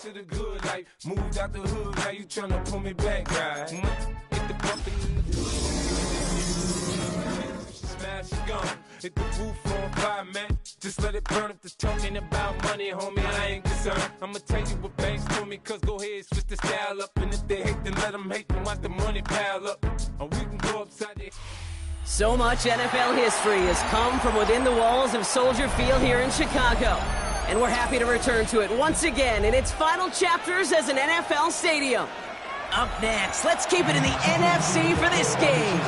to the good life. Moved out the hood, now you tryna pull me back, right? Hit the bump smash gone. Hit the roof on fire, man. Just let it burn. If they're talking about money, homie, I ain't concerned. I'ma tell you what banks for me, cause go ahead, switch the style up. And if they hate, then let them hate, then watch the money pile up. Or we can go upside the... So much NFL history has come from within the walls of Soldier Field here in Chicago. And we're happy to return to it once again in its final chapters as an NFL stadium. Up next, let's keep it in the NFC for this game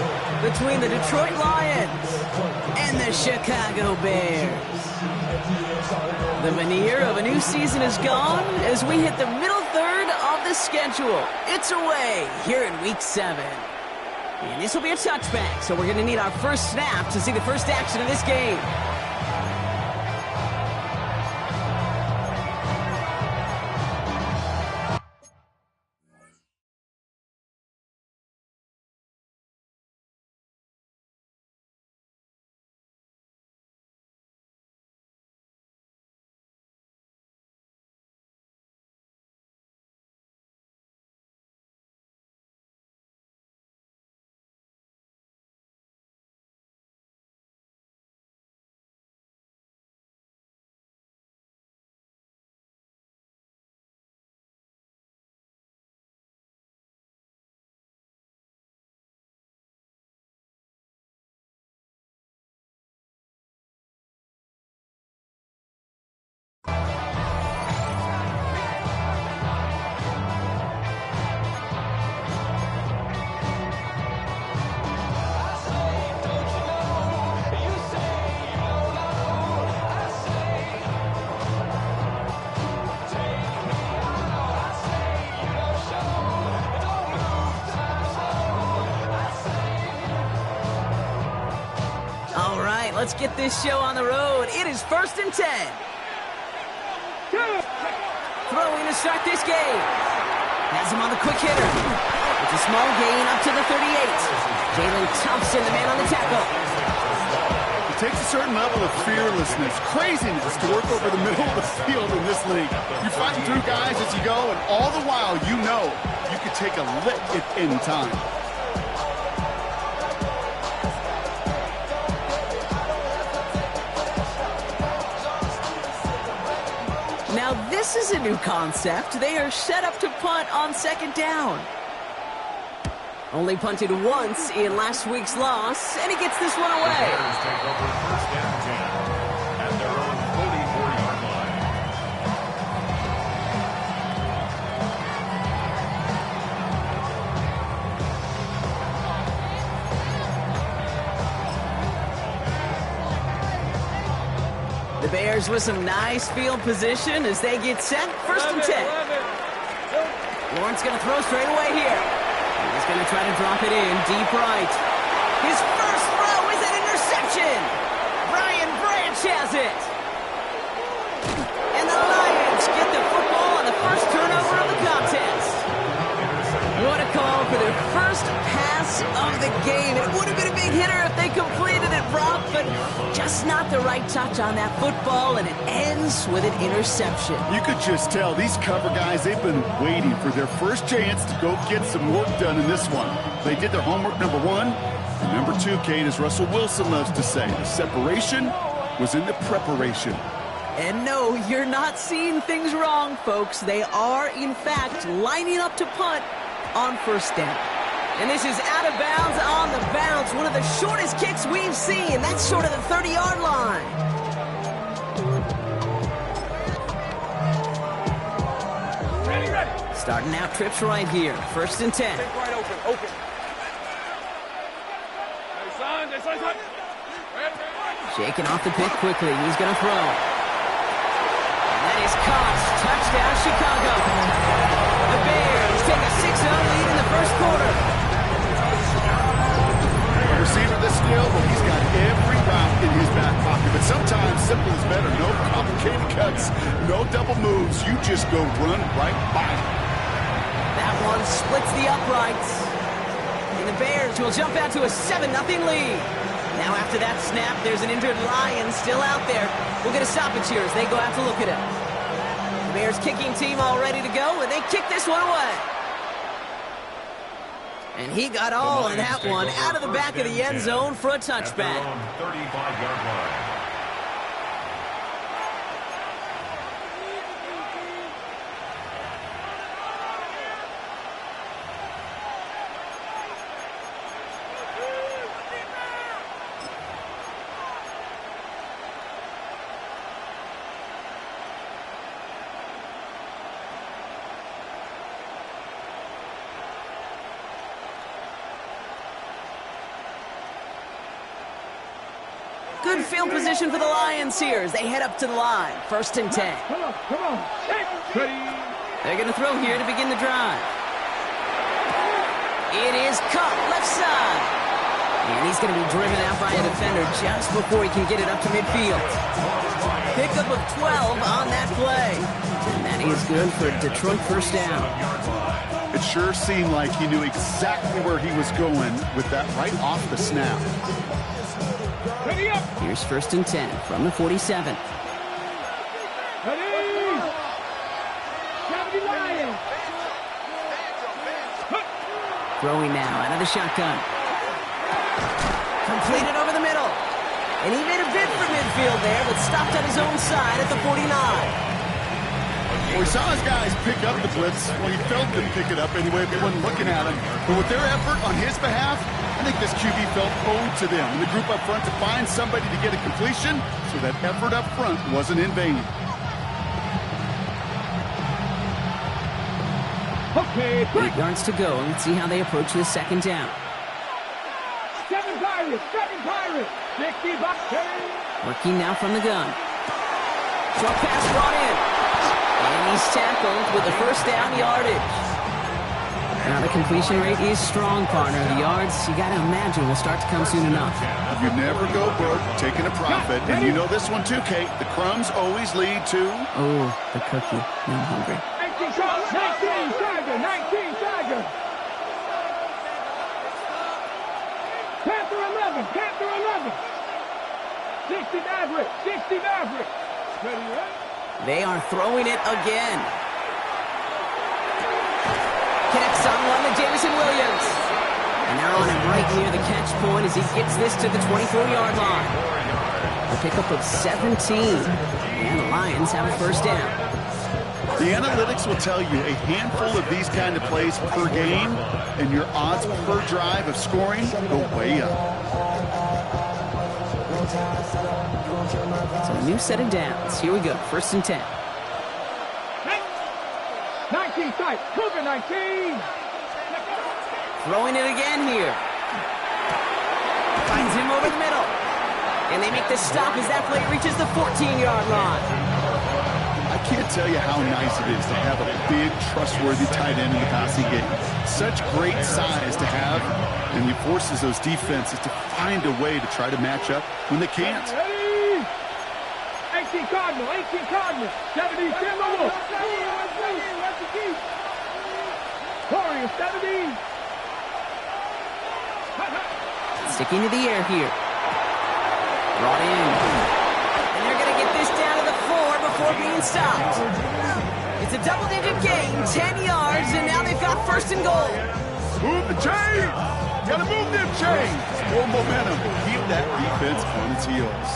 between the Detroit Lions and the Chicago Bears. The veneer of a new season is gone as we hit the middle third of the schedule. It's away here in Week 7. And this will be a touchback, so we're going to need our first snap to see the first action of this game. Let's get this show on the road. It is 1st and 10. Throwing to start this game. Has him on the quick hitter. It's a small gain up to the 38. Jalen Thompson, the man on the tackle. It takes a certain level of fearlessness, craziness to work over the middle of the field in this league. You're fighting through guys as you go, and all the while you know you could take a lick at any time. Now this is a new concept. They are set up to punt on 2nd down. Only punted once in last week's loss, and he gets this one away. Bears take over 1st and 10 at their own 44-yard line. The Bears with some nice field position as they get set. 1st and 10. Lawrence going to throw straight away here. He's going to try to drop it in deep right. His first throw is an interception. Brian Branch has it. And the Lions get the football on the first turnover of the contest. What a call for their first pass of the game. It would have been a big hitter if they completed it, Brock, but just not the right touch on that football, and it ends with an interception. You could just tell these cover guys, they've been waiting for their first chance to go get some work done in this one. They did their homework, number one. And number two, Kate, as Russell Wilson loves to say, the separation was in the preparation. And no, you're not seeing things wrong, folks. They are, in fact, lining up to punt on 1st down. And this is out of bounds on the bounce. One of the shortest kicks we've seen. That's short of the 30-yard line. Ready. Starting out trips right here. 1st and 10. Take right open. Shaking off the pick quickly. He's going to throw. And that is caught. Touchdown, Chicago. The Bears take a 6-0 lead in the first quarter. A receiver this skill, well, he's got every route in his back pocket. But sometimes simple is better. No complicated cuts, no double moves. You just go run right by him. That one splits the uprights. And the Bears will jump out to a 7-0 lead. Now after that snap, there's an injured Lion still out there. We'll get a stoppage here as they go out to look at him. The Bears kicking team all ready to go, and they kick this one away. And he got all of that one out of the back of the end zone for a touchback. 35-yard line. Good field position for the Lions here as they head up to the line. 1st and 10. Come on. They're going to throw here to begin the drive. It is caught left side. And he's going to be driven out by a defender just before he can get it up to midfield. Pickup of 12 on that play. And that is good for a Detroit first down. It sure seemed like he knew exactly where he was going with that right off the snap. Here's 1st and 10 from the 47. Throwing now out of the shotgun. Completed over the middle. And he made a bid for midfield there, but stopped on his own side at the 49. Well, we saw his guys pick up the blitz. Well, he felt them pick it up anyway if he wasn't looking at him. But with their effort on his behalf, I think this QB felt owed to them. And the group up front to find somebody to get a completion, so that effort up front wasn't in vain. Okay, 8 yards to go. Let's see how they approach this 2nd down. 7 Pirates. 60 bucks. Working now from the gun. Short pass brought in. And he's tackled with the 1st down yardage. Now the completion rate is strong, partner. The yards, you got to imagine, will start to come soon enough. You never go broke taking a profit. And you know this one too, Kate. The crumbs always lead to... Oh, the cookie. Now I'm hungry. 19 Tiger. Panther 11. 60 Maverick. Ready, right? They are throwing it again. Connects on one to Jameson Williams. And they're on him right near the catch point as he gets this to the 24-yard line. A pickup of 17. And the Lions have a 1st down. The analytics will tell you a handful of these kind of plays per game, and your odds per drive of scoring go way up. So a new set of downs. Here we go. 1st and 10. 19 tight. Cougar 19. Throwing it again here. Finds him over the middle. And they make the stop as that play reaches the 14-yard line. I can't tell you how nice it is to have a big, trustworthy tight end in the passing game. Such great size to have, and he forces those defenses to find a way to try to match up when they can't. 18 Cardinal. 70 Timberwolf. Corey 70. Sticking to the air here. Brought in. And they're going to get this down to the 4 before being stopped. It's a double-digit gain, 10 yards, and now they've got 1st and goal. Move the chain! Gotta move them chains! More momentum. Keep that defense on its heels.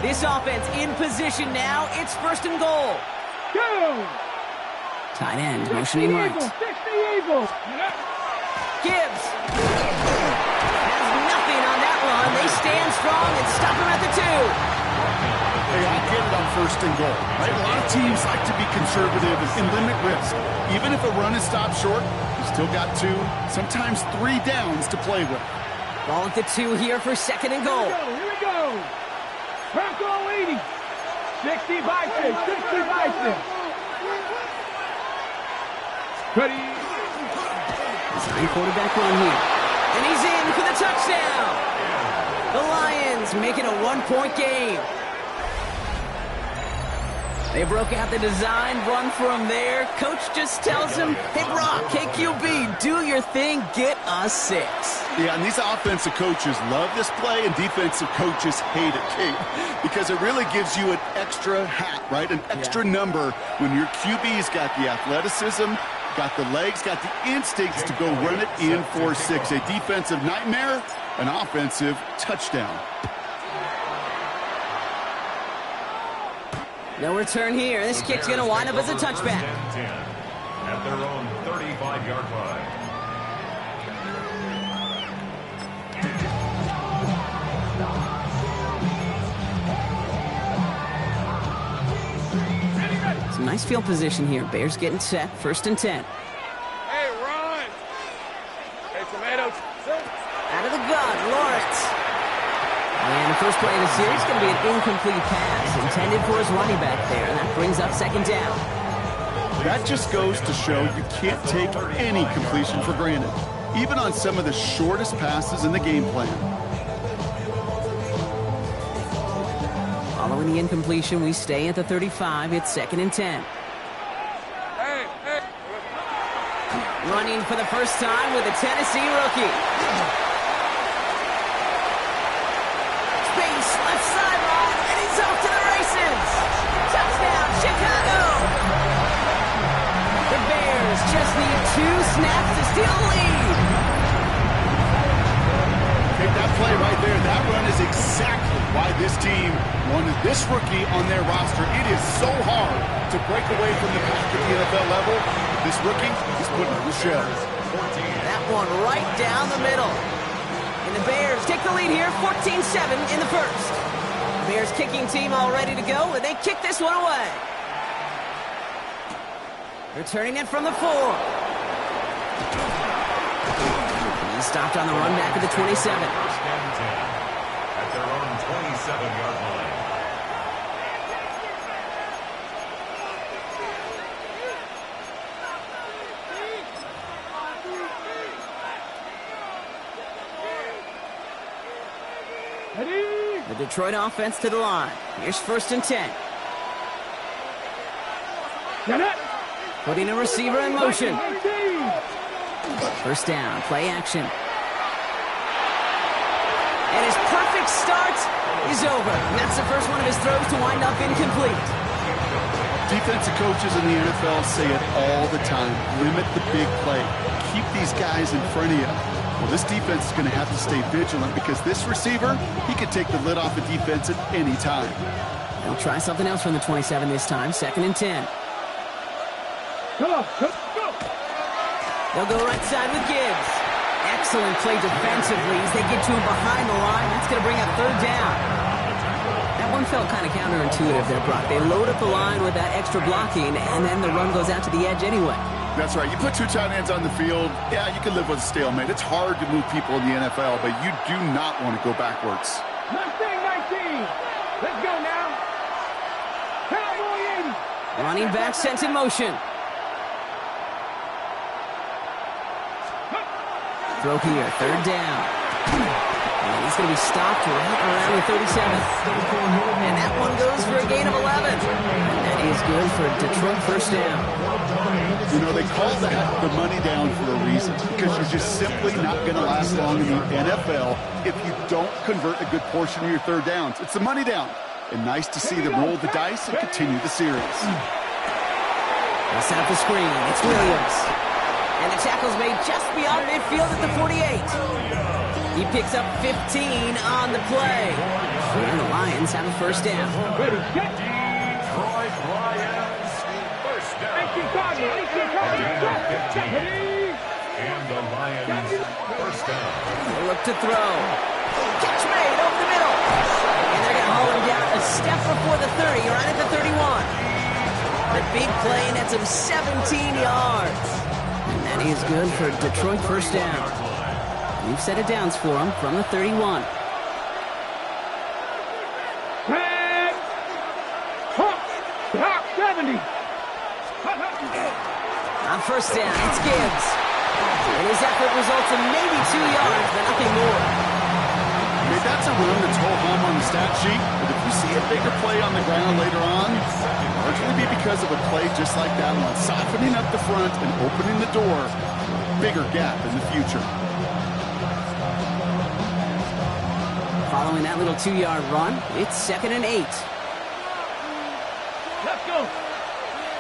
This offense in position now. It's 1st and goal. Go! Tight end motioning right. 60 Eagles. Gibbs has nothing on that one. They stand strong and stop him at the 2. Hey, I get it on 1st and goal, right? A lot of teams like to be conservative and limit risk. Even if a run is stopped short, you still got 2, sometimes 3 downs to play with. Ball at the 2 here for 2nd and goal. Here we go. Bronco 80. 60 Bison. Ready. Design quarterback run here. And he's in for the touchdown. The Lions make it a 1-point game. They broke out the design, run for him there. Coach just tells him, hey, Brock, KQB, do your thing, get us 6. Yeah, and these offensive coaches love this play, and defensive coaches hate it, Kate, because it really gives you an extra hat, right? An extra number when your QB's got the athleticism, got the legs, got the instincts to go run it in for 6. A defensive nightmare, an offensive touchdown. No return here. This kick's going to wind up as a touchback. At their own 35-yard line. Some nice field position here. Bears getting set. 1st and 10. Hey, run! Hey, tomatoes. Out of the gun, Lawrence. And the first play of the series is going to be an incomplete pass intended for his running back there. And that brings up 2nd down. That just goes to show you can't take any completion for granted, even on some of the shortest passes in the game plan. Following the incompletion, we stay at the 35. It's 2nd and 10. Running for the first time with a Tennessee rookie. Space, left sideline, and he's off to the races. Touchdown, Chicago. The Bears just need 2 snaps to steal the lead. Take that play right there. That run is exactly why this team wanted this rookie on their roster. It is so hard to break away from the pack at the NFL level. This rookie is putting on the show. That one right down the middle. And the Bears take the lead here, 14-7 in the first. The Bears kicking team all ready to go, and they kick this one away. Returning it from the 4. He stopped on the run back at the 27. 1st and 10. At their own 27-yard line. The Detroit offense to the line. Here's 1st and 10. Putting a receiver in motion. 1st down, play action. And his perfect start is over. And that's the first one of his throws to wind up incomplete. Defensive coaches in the NFL say it all the time. Limit the big play. Keep these guys in front of you. Well, this defense is going to have to stay vigilant because this receiver, he could take the lid off a defense at any time. They'll try something else from the 27 this time. 2nd and 10. Go. They'll go right side with Gibbs. Excellent play defensively as they get to him behind the line. That's going to bring up 3rd down. That one felt kind of counterintuitive there, Brock. They load up the line with that extra blocking, and then the run goes out to the edge anyway. That's right. You put 2 tight ends on the field, yeah, you can live with a stalemate. It's hard to move people in the NFL, but you do not want to go backwards. Mustang 19. Let's go now. Cowboy 80. Running back sent in motion. Throw here, 3rd down. And he's going to be stopped right around the 37. And that one goes for a gain of 11. And that is good for Detroit 1st down. You know, they call that the money down for a reason, because you're just simply not going to last long in the NFL if you don't convert a good portion of your 3rd downs. It's the money down. And nice to see them roll the dice and continue the series. They'll set up the screen. It's Williams. And the tackle's made just beyond midfield at the 48. He picks up 15 on the play. And the Lions have a 1st down. Detroit Lions, 1st down. And the Lions, 1st down. They look to throw. Catch made over the middle. And they're going to haul him down a step before the 30, right at the 31. The big play nets him 17 yards. And that is good for Detroit 1st down. We've set it downs for him from the 31. Hawk 70. On 1st down, it's Gibbs. And his effort results in maybe 2 yards, but nothing more. I mean, that's a run that's ho-hum on the stat sheet, but if you see a bigger play on the ground later on, it'll largely be because of a play just like that one, softening up the front and opening the door for a bigger gap in the future. Following that little 2-yard run, it's 2nd and 8. Let's go.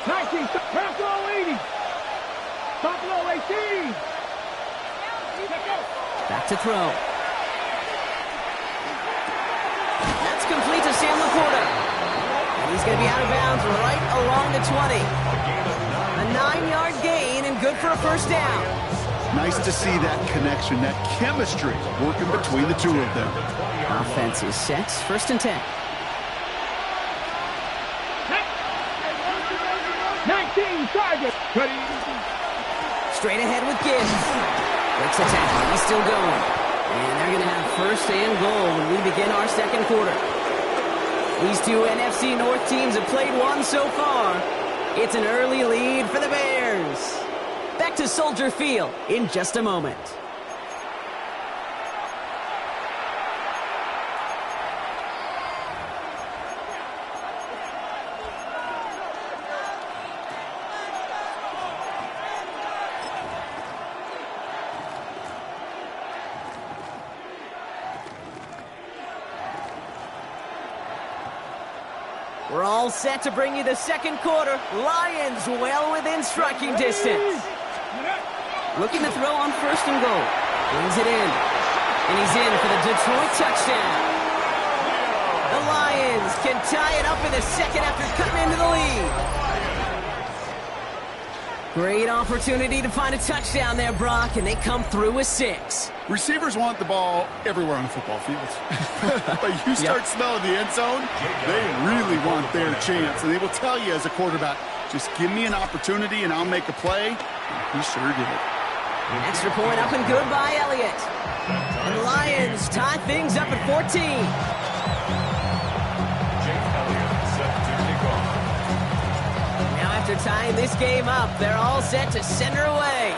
19, Buffalo 80. Buffalo 18. Let's go. Back to throw. That's complete to Sam Laporta. And he's going to be out of bounds right along the 20. A 9-yard gain and good for a first down. Nice to see that connection, that chemistry working between the two of them. Offense is set. 1st and 10. 19, target. Ready. Straight ahead with Gibbs. Breaks the tackle. He's still going. And they're going to have 1st and goal when we begin our 2nd quarter. These two NFC North teams have played one so far. It's an early lead for the Bears. Back to Soldier Field in just a moment. We're all set to bring you the 2nd quarter. Lions well within striking distance. Looking to throw on 1st and goal. Brings it in. And he's in for the Detroit touchdown. The Lions can tie it up in the 2nd after cutting into the lead. Great opportunity to find a touchdown there, Brock, and they come through with 6. Receivers want the ball everywhere on the football field. But you start smelling the end zone, they really want their chance. And they will tell you as a quarterback, just give me an opportunity and I'll make a play. He sure did. An extra point up and good by Elliott. And the Lions tie things up at 14. Now after tying this game up, they're all set to send her away.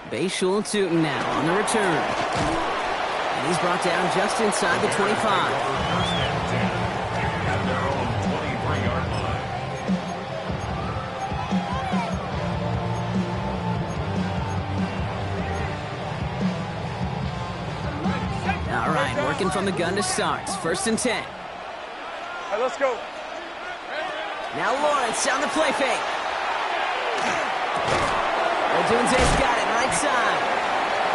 Bayshul Tootin now on the return. And he's brought down just inside the 25. All right, working from the gun to start. 1st and 10. All right, let's go. Now Lawrence on the play fake. Odunze's got it right side.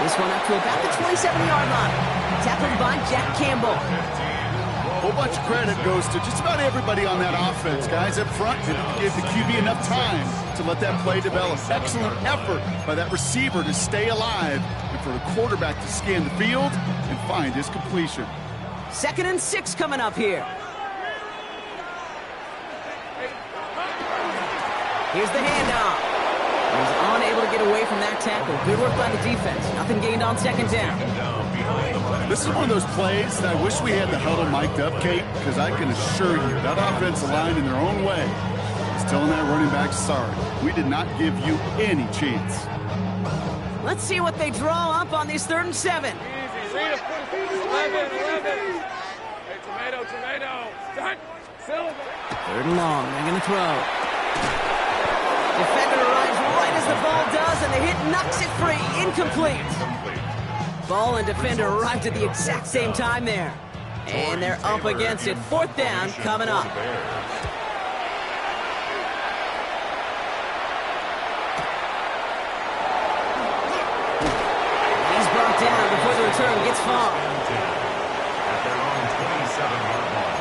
This one up to about the 27-yard line. Tackled by Jack Campbell. A whole bunch of credit goes to just about everybody on that offense. Guys up front gave the QB enough time to let that play develop. Excellent effort by that receiver to stay alive and for the quarterback to scan the field and find his completion. 2nd and 6 coming up here. Here's the handoff. He's unable to get away from that tackle. Good work by the defense. Nothing gained on 2nd down. This is one of those plays that I wish we had the huddle mic'd up, Kate, because I can assure you that offensive line in their own way is telling that running back, sorry, we did not give you any chance. Let's see what they draw up on this 3rd and 7. 11. Hey, tomato. 3rd and long. They're going to throw. Defender arrives right as the ball does, and the hit knocks it free. Incomplete. Ball and defender arrived at the exact same time there. And they're up against it. 4th down coming up. He's brought down before the return gets far. At their own 27-yard line.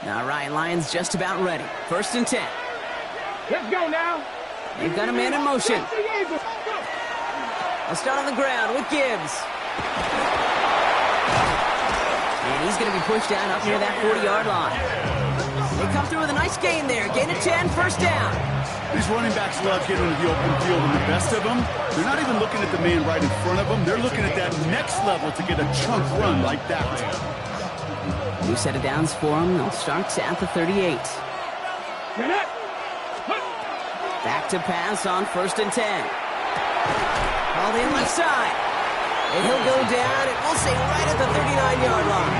All right, Lions just about ready. 1st and 10. Let's go now. They've got a man in motion. I'll start on the ground with Gibbs. And he's going to be pushed down up near that 40-yard line. They come through with a nice gain there. Gain of 10, 1st down. These running backs love getting into the open field, and the best of them, they're not even looking at the man right in front of them. They're looking at that next level to get a chunk run like that. New set of downs for him. They'll start at the 38. Back to pass on 1st and 10. Called in left side. And he'll go down, and we'll say right at the 39-yard line.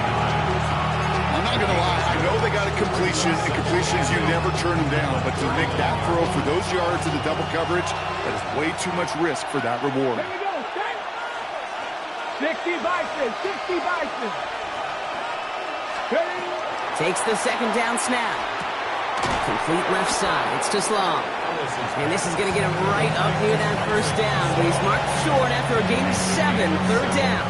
I'm not going to lie. I know they got a completion, and completions, you never turn them down. But to make that throw for those yards in the double coverage, that is way too much risk for that reward. There we go, 60 Bison, 60 Bison. Takes the 2nd down snap. Complete left side. It's just long. And this is going to get him right up near that 1st down. But he's marked short after a gain of 7. 3rd down.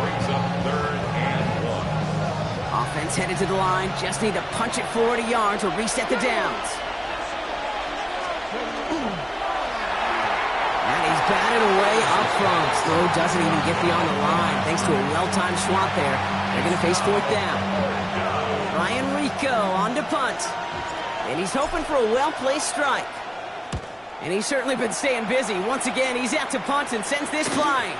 Brings up 3rd and 1. Offense headed to the line. Just need to punch it forward a yard to reset the downs. And he's batted away up front. Throw doesn't even get beyond the line. Thanks to a well-timed swat there. They're going to face 4th down. Ryan Rico on to punt. And he's hoping for a well-placed strike. And he's certainly been staying busy. Once again, he's out to punt and sends this flying.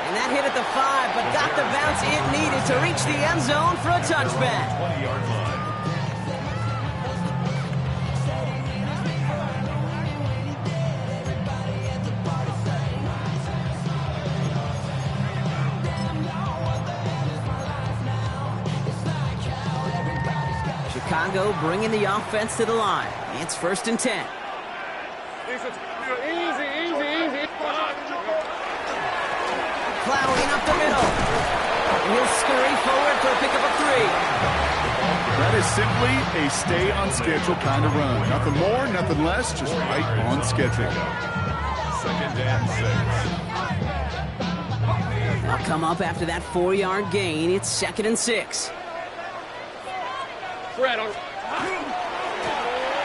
And that hit at the 5, but got the bounce it needed to reach the end zone for a touchback. 20-yard line. Chicago bringing the offense to the line. It's 1st and 10. Easy. Plowing up the middle. And he'll scurry forward for a pickup of 3. That is simply a stay-on-schedule kind of run. Nothing more, nothing less, just right on schedule. 2nd and 6. They'll come up after that 4-yard gain. It's 2nd and 6.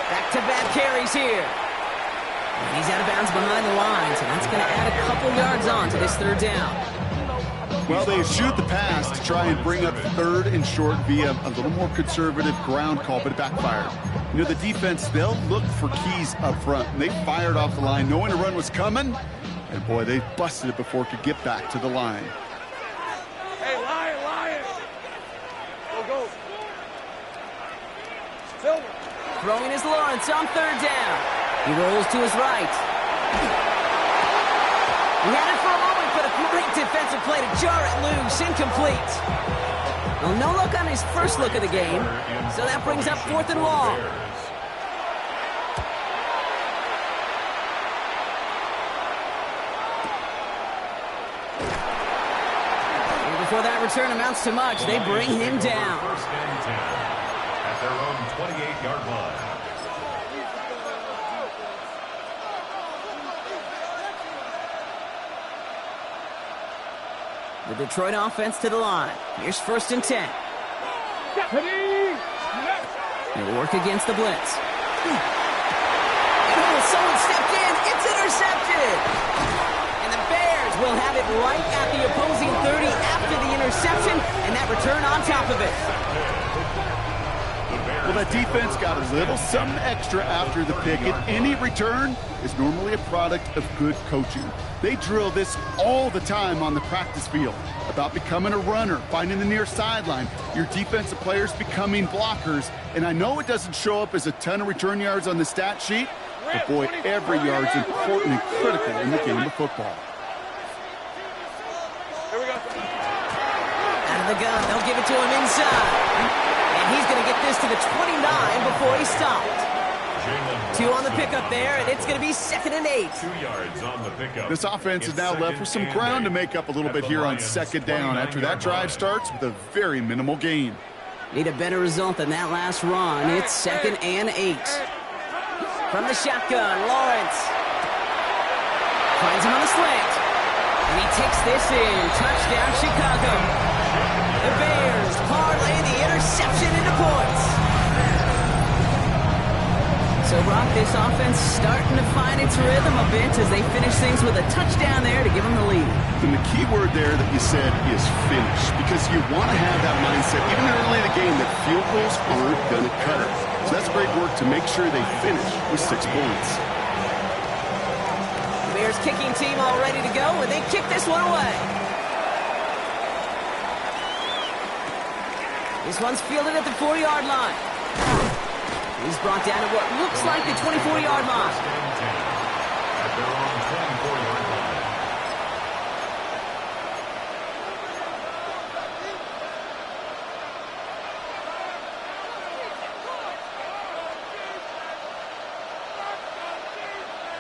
Back-to-back carries here. And he's out of bounds behind the line, so that's going to add a couple yards on to this 3rd down. Well, they shoot the pass to try and bring up 3rd and short via a little more conservative ground call, but it backfired. You know, the defense, they'll look for keys up front, and they fired off the line knowing a run was coming, and boy, they busted it before it could get back to the line. Hey, Lion. Go. Silver. Throwing is Lawrence on 3rd down. He rolls to his right. He had it for a moment, but a great defensive play to jar it loose. Incomplete. Well, no look on his first look of the game, so that brings up 4th and long. And before that return amounts to much, they bring him down. 1st and 10 at their own 28-yard line. The Detroit offense to the line. Here's 1st and 10. He'll work against the blitz. Oh, someone stepped in. It's intercepted. And the Bears will have it right at the opposing 30 after the interception, and that return on top of it. Well, that defense got a little something extra after the pick, and any return is normally a product of good coaching. They drill this all the time on the practice field about becoming a runner, finding the near sideline, your defensive players becoming blockers. And I know it doesn't show up as a ton of return yards on the stat sheet, but boy, every yard's important and critical in the game of football. Here we go. Out of the gun, they'll give it to him inside. And he's going to get this to the 29 before he stopped. 2 on the pickup there, and it's going to be 2nd and 8. 2 yards on the pickup. This offense is now left with some ground to make up a little bit here on 2nd down after that drive starts with a very minimal gain. Need a better result than that last run. It's 2nd and 8. From the shotgun, Lawrence finds him on the slant. And he takes this in. Touchdown, Chicago. The Bears parlay the interception into points. So, Brock, this offense starting to find its rhythm a bit as they finish things with a touchdown there to give them the lead. And the key word there that you said is finish, because you want to have that mindset, even early in the game, that field goals aren't going to cut it. So that's great work to make sure they finish with 6 points. The Bears kicking team all ready to go, and they kick this one away. This one's fielded at the 4-yard line. He's brought down at what looks like the 24-yard line. At their own 24-yard line.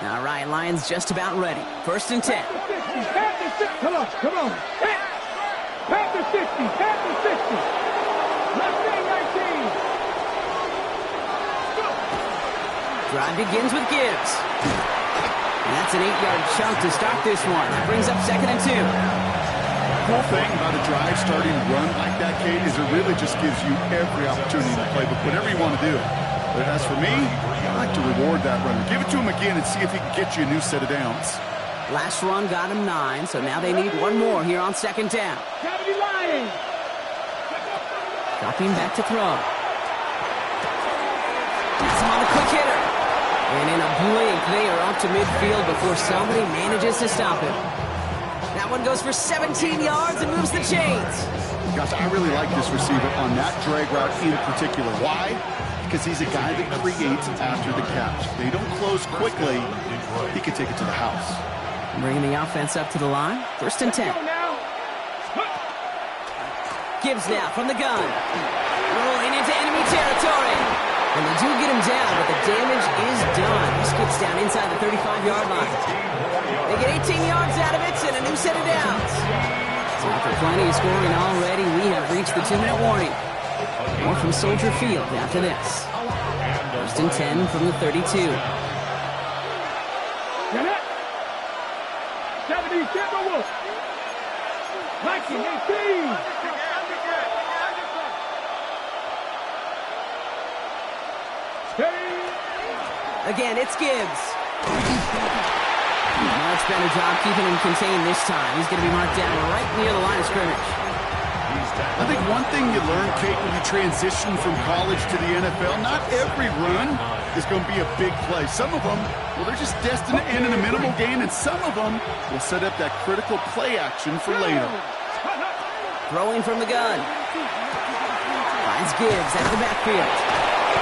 All right, Lions just about ready. 1st and 10. Come on, come on. Panther 60, Panther 60. Left wing 19. Drive begins with Gibbs. And that's an 8-yard chunk to start this one. That brings up 2nd and 2. The cool thing about a drive starting run like that, Kate, is it really just gives you every opportunity to play with whatever you want to do. But as for me, I like to reward that runner. Give it to him again and see if he can get you a new set of downs. Last run got him 9, so now they need one more here on 2nd down. Cavalry Lions. Dropping back to throw. That's him on the quick hitter. And in a blink, they are up to midfield before somebody manages to stop him. That one goes for 17 yards and moves the chains. Gosh, I really like this receiver on that drag route in particular. Why? Because he's a guy that creates after the catch. They don't close quickly. He can take it to the house. Bringing the offense up to the line. 1st and 10. Gibbs now from the gun. Rolling into enemy territory. And they do get him down, but the damage is done. This gets down inside the 35-yard line. They get 18 yards out of it and a new set of downs. So after plenty of scoring already, we have reached the 2-minute warning. More from Soldier Field after this. 1st and 10 from the 32. 70 Timberwolves. 1918. Again, it's Gibbs. Much better job keeping him contained this time. He's going to be marked down right near the line of scrimmage. I think one thing you learn, Kate, when you transition from college to the NFL, not every run is going to be a big play. Some of them, well, they're just destined to end in a minimal gain, and some of them will set up that critical play action for later. Throwing from the gun. Finds Gibbs out of the backfield.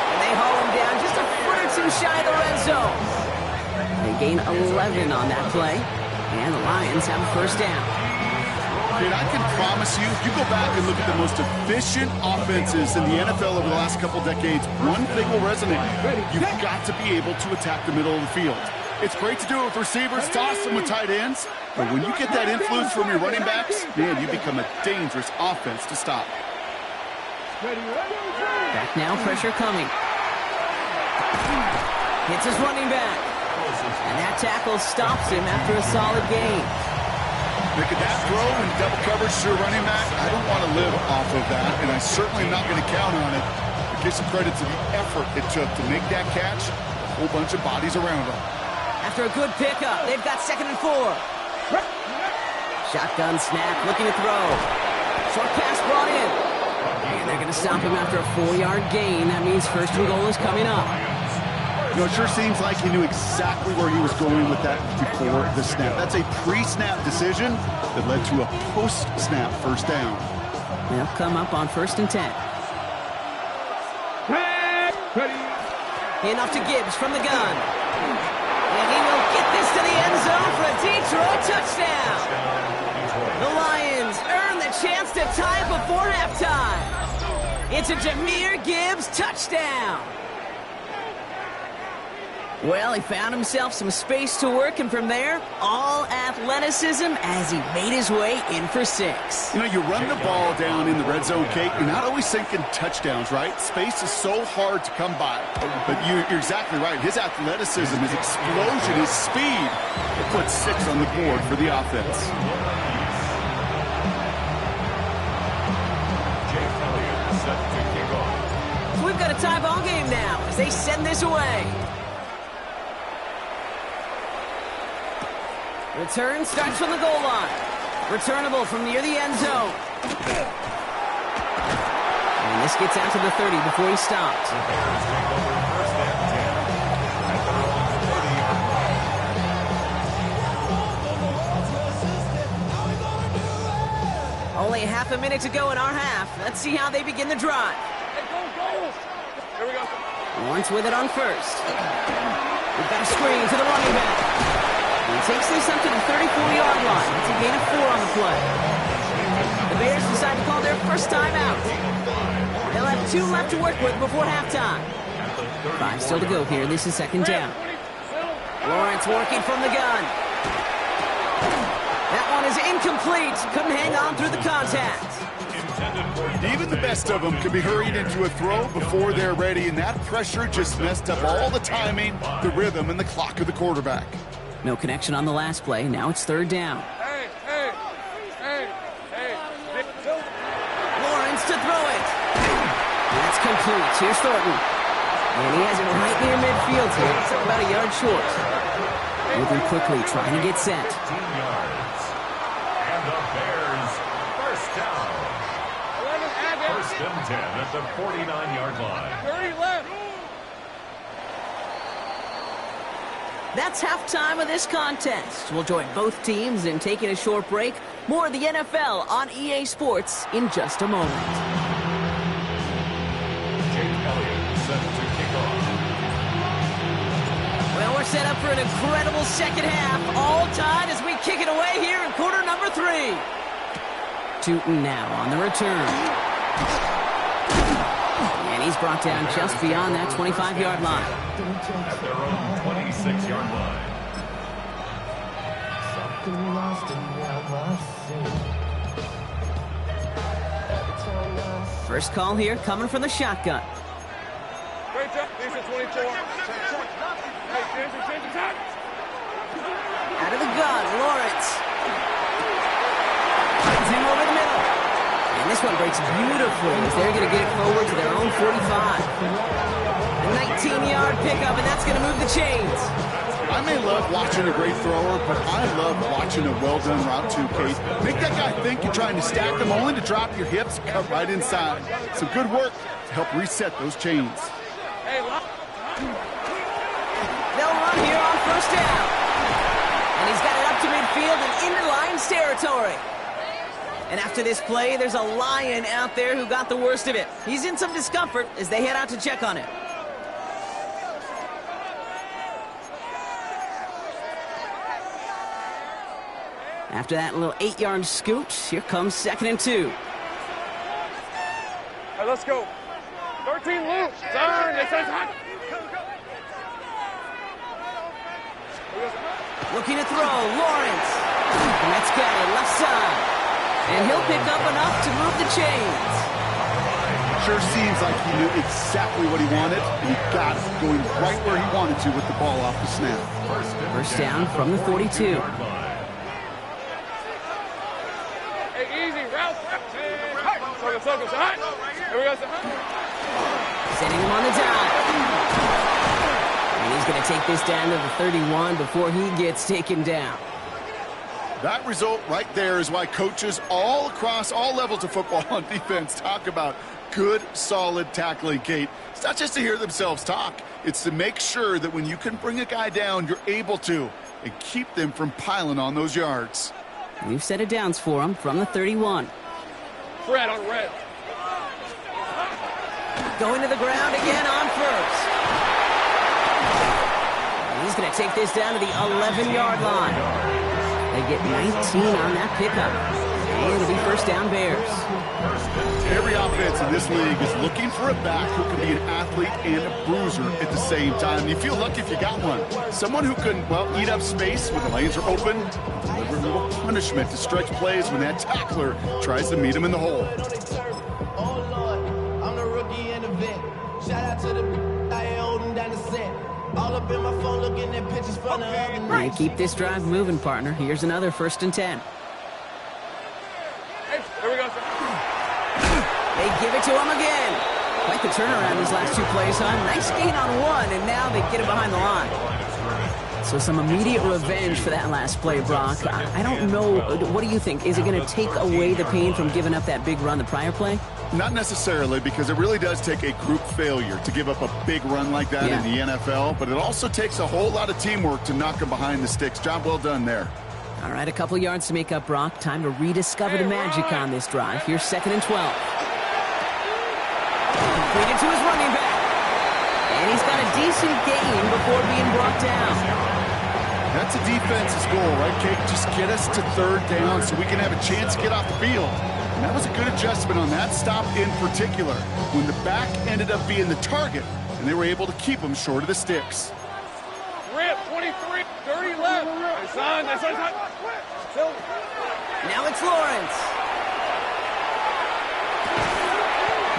And they haul him down just a foot or two shy of the red zone. They gain 11 on that play, and the Lions have a 1st down. And I can promise you, if you go back and look at the most efficient offenses in the NFL over the last couple decades, one thing will resonate. You've got to be able to attack the middle of the field. It's great to do it with receivers, toss them with tight ends, but when you get that influence from your running backs, man, you become a dangerous offense to stop. Back now, pressure coming. Hits his running back. And that tackle stops him after a solid gain. Making that throw and double coverage to a running back, I don't want to live off of that, and I certainly am not going to count on it. But give some credit to the effort it took to make that catch, a whole bunch of bodies around him. After a good pickup, they've got 2nd and 4. Shotgun snap, looking to throw. Short pass brought in. And they're going to stop him after a 4-yard gain. That means 1st and goal is coming up. You know, it sure seems like he knew exactly where he was going with that before the snap. That's a pre-snap decision that led to a post-snap 1st down. They'll come up on 1st and 10. Enough to Gibbs from the gun. And he will get this to the end zone for a Detroit touchdown. The Lions earn the chance to tie it before halftime. It's a Jahmyr Gibbs touchdown. Well, he found himself some space to work, and from there, all athleticism as he made his way in for 6. You know, you run the ball down in the red zone, Kate, you're not always thinking touchdowns, right? Space is so hard to come by. But you're exactly right. His athleticism, his explosion, his speed, it puts 6 on the board for the offense. So we've got a tie ball game now as they send this away. Return starts from the goal line. Returnable from near the end zone. And this gets out to the 30 before he stops. Only half a minute to go in our half. Let's see how they begin the drive. Here we go. Lawrence with it on first. We've got a screen to the running back. He takes this up to the 34-yard line. It's a gain of 4 on the play. The Bears decide to call their first time out. They'll have 2 left to work with before halftime. 5 still to go here. This is second down. Lawrence working from the gun. That one is incomplete. Couldn't hang on through the contact. Even the best of them can be hurried into a throw before they're ready, and that pressure just messed up all the timing, the rhythm, and the clock of the quarterback. No connection on the last play. Now it's third down. Hey. Lawrence to throw it. That's complete. Here's Thornton. And he has it right near midfield here. It's about a yard short. Moving quickly, trying to get set. 15 yards. And the Bears, first down. First and 10 at the 49-yard line. 30 left. That's halftime of this contest. We'll join both teams in taking a short break. More of the NFL on EA Sports in just a moment. Jake Elliott set to kick off. Well, we're set up for an incredible second half. All tied as we kick it away here in quarter number 3. Tootin now on the return. And he's brought down just beyond that 25-yard line. At their own 26-yard line. First call here coming from the shotgun. Great job. These are 24. Hey, change the time. Out of the gun, Lawrence. Finds him over the middle. And this one breaks beautifully as they're going to get it forward to their own 45. A 19-yard pickup, and that's going to move the chains. I may love watching a great thrower, but I love watching a well-done route too, Kate. Make that guy think you're trying to stack them only to drop your hips, cut right inside. Some good work to help reset those chains. They'll run here on first down. And he's got it up to midfield and into Lions territory. And after this play, there's a Lion out there who got the worst of it. He's in some discomfort as they head out to check on him. After that little 8-yard scoot, here comes second and 2. All right, let's go. 13 loose. Turn. They say hot. Looking to throw, Lawrence. And that's got it, left side. And he'll pick up enough to move the chains. Sure seems like he knew exactly what he wanted, and he got it, going right where he wanted to with the ball off the snap. First down from the 42. Hey, easy. Route. Focus. All right. Here we go. Sending him on the dive. And he's going to take this down to the 31 before he gets taken down. That result right there is why coaches all across all levels of football on defense talk about good, solid tackling, Kate. It's not just to hear themselves talk. It's to make sure that when you can bring a guy down, you're able to, and keep them from piling on those yards. We've set it downs for him from the 31. Fred on red. Going to the ground again on first. He's going to take this down to the 11-yard line. They get 19 on that pickup. And it'll be first down Bears. Every offense in this league is looking for a back who can be an athlete and a bruiser at the same time. You feel lucky if you got one. Someone who can, well, eat up space when the lanes are open, deliver a little punishment to stretch plays when that tackler tries to meet him in the hole. Oh Lord, I'm the rookie and the vet. Shout out to the I ain't holding down the set. All up in my phone looking at pictures from the other night. And keep this drive moving, partner. Here's another first and 10. Hey, here we go. They give it to him again. Quite the turnaround these last 2 plays, huh? Nice gain on one, and now they get it behind the line. So some immediate revenge for that last play, Brock. I don't know. What do you think? Is it going to take away the pain from giving up that big run the prior play? Not necessarily, because it really does take a group failure to give up a big run like that in the NFL, but it also takes a whole lot of teamwork to knock them behind the sticks. Job well done there. All All right, a couple yards to make up, Brock. Time to rediscover the magic on this drive. Here's 2nd and 12. Completed to his running back. And he's got a decent gain before being brought down. That's a defense's goal, right, Kate? Just get us to 3rd down so we can have a chance to get off the field. And that was a good adjustment on that stop in particular, when the back ended up being the target, and they were able to keep him short of the sticks. Rip, 23, 30 left. Now it's Lawrence.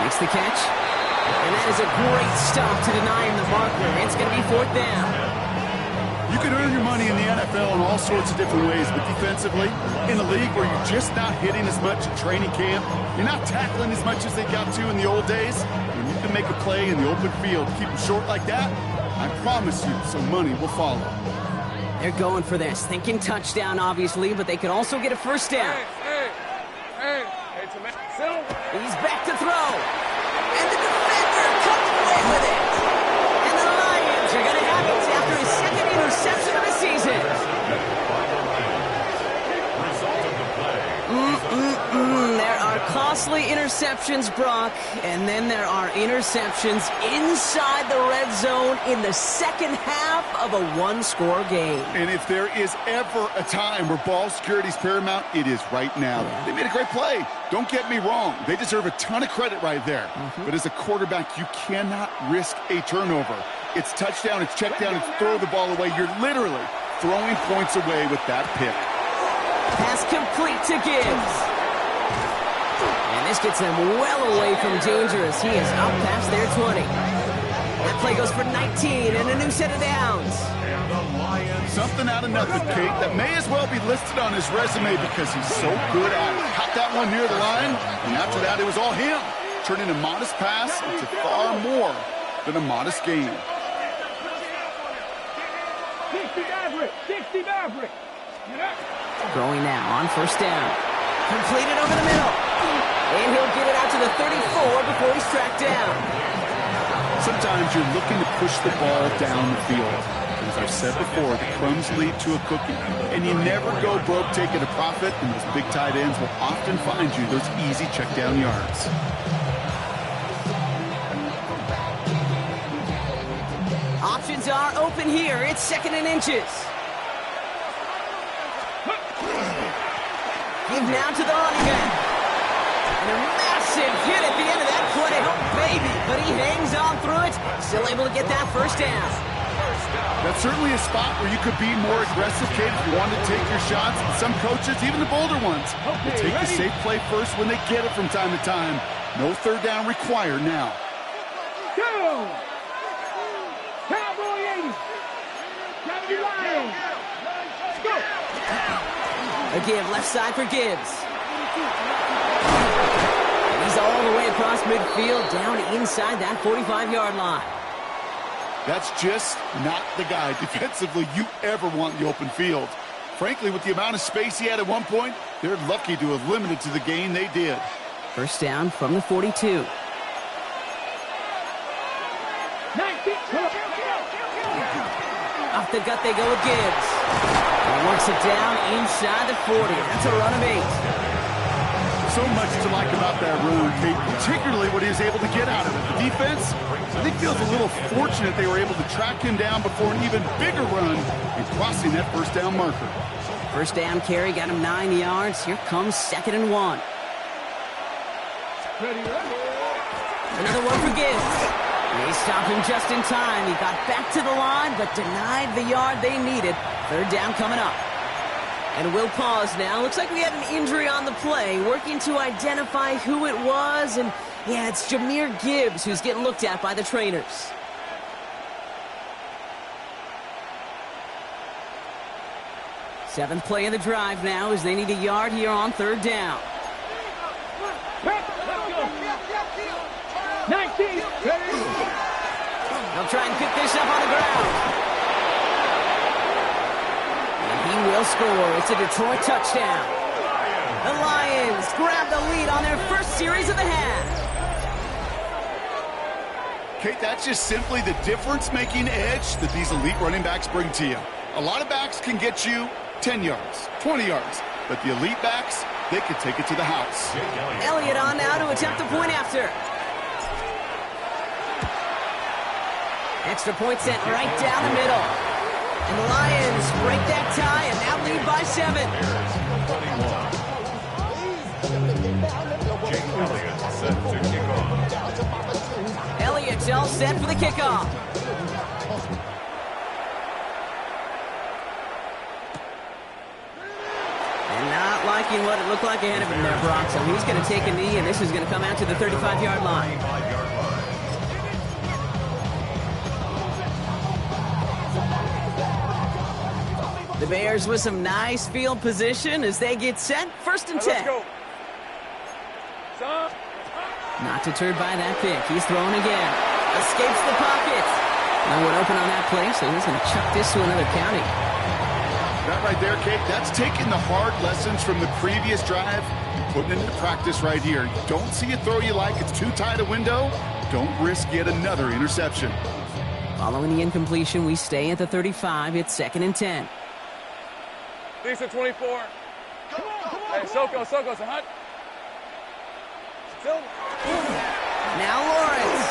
Makes the catch. And that is a great stop to deny him the marker. It's going to be 4th down. You can earn your money in the NFL in all sorts of different ways, but defensively, in a league where you're just not hitting as much in training camp, you're not tackling as much as they got to in the old days, when you can make a play in the open field, keep them short like that, I promise you some money will follow. They're going for this, thinking touchdown, obviously, but they could also get a 1st down. He's back to throw. And the defender comes away with it. And the Lions are going to have it after his 2nd interception of the season. There are costly interceptions, Brock, and then there are interceptions inside the red zone in the 2nd half of a 1-score game. And if there is ever a time where ball security is paramount, it is right now. They made a great play. Don't get me wrong. They deserve a ton of credit right there. But as a quarterback, you cannot risk a turnover. It's touchdown, it's check down, it's throw the ball away. You're literally throwing points away with that pick. Pass complete to Gibbs. And this gets them well away from danger as he is up past their 20. That play goes for 19 and a new set of downs. Something out of nothing, Kate, that may as well be listed on his resume because he's so good at it. Caught that one near the line, and after that it was all him, turning a modest pass into far more than a modest gain. 60 Maverick, 60 Maverick. Throwing now on 1st down. Completed over the middle. And he'll get it out to the 34 before he's tracked down. Sometimes you're looking to push the ball down the field. As I've said before, the crumbs lead to a cookie. And you never go broke taking a profit, and those big tight ends will often find you those easy check down yards. Options are open here. It's 2nd and inches. Give now to the running back. And a massive hit at the end of that play. Oh, baby. But he hangs on through it. Still able to get that 1st down. That's certainly a spot where you could be more aggressive, Kate, if you wanted to take your shots. And some coaches, even the bolder ones, will take the safe play first when they get it from time to time. No 3rd down required now. Go! Cowboy 80. Cowboy Lions. Go! A give left side for Gibbs. And he's all the way across midfield, down inside that 45-yard line. That's just not the guy defensively you ever want in the open field. Frankly, with the amount of space he had at one point, they're lucky to have limited to the gain they did. 1st down from the 42. 19. Off the gut they go with Gibbs. And works it down inside the 40. That's a run of 8. So much to like about that run, Kate, particularly what he was able to get out of it. The defense, I think, feels a little fortunate they were able to track him down before an even bigger run and crossing that 1st down marker. 1st down carry got him 9 yards. Here comes 2nd and 1. Another one for Gibbs. They stopped him just in time. He got back to the line, but denied the yard they needed. 3rd down coming up. And we'll pause now. Looks like we had an injury on the play. Working to identify who it was. And, yeah, it's Jahmyr Gibbs who's getting looked at by the trainers. Seventh play of the drive now as they need a yard here on 3rd down. 19. They'll try and pick this up on the ground. And he will score. It's a Detroit touchdown. The Lions grab the lead on their first series of the half. Kate, that's just simply the difference-making edge that these elite running backs bring to you. A lot of backs can get you 10 yards, 20 yards. But the elite backs, they could take it to the house. Elliott on now to attempt the point after. Extra point sent right down the middle. And the Lions break that tie and now lead by 7. Elliott's all set for the kickoff. And not liking what it looked like ahead of him there, Brock. So he's going to take a knee, and this is going to come out to the 35-yard line. The Bears with some nice field position as they get set. 1st and 10. Let's go. Not deterred by that pick. He's throwing again. Escapes the pocket. No one open on that play, so he's going to chuck this to another county. That right there, Kate, that's taking the hard lessons from the previous drive and putting it into practice right here. You don't see a throw you like. It's too tight a window. Don't risk yet another interception. Following the incompletion, we stay at the 35. It's 2nd and 10. Lisa 24. Hey, Soko, so hot. Now Lawrence.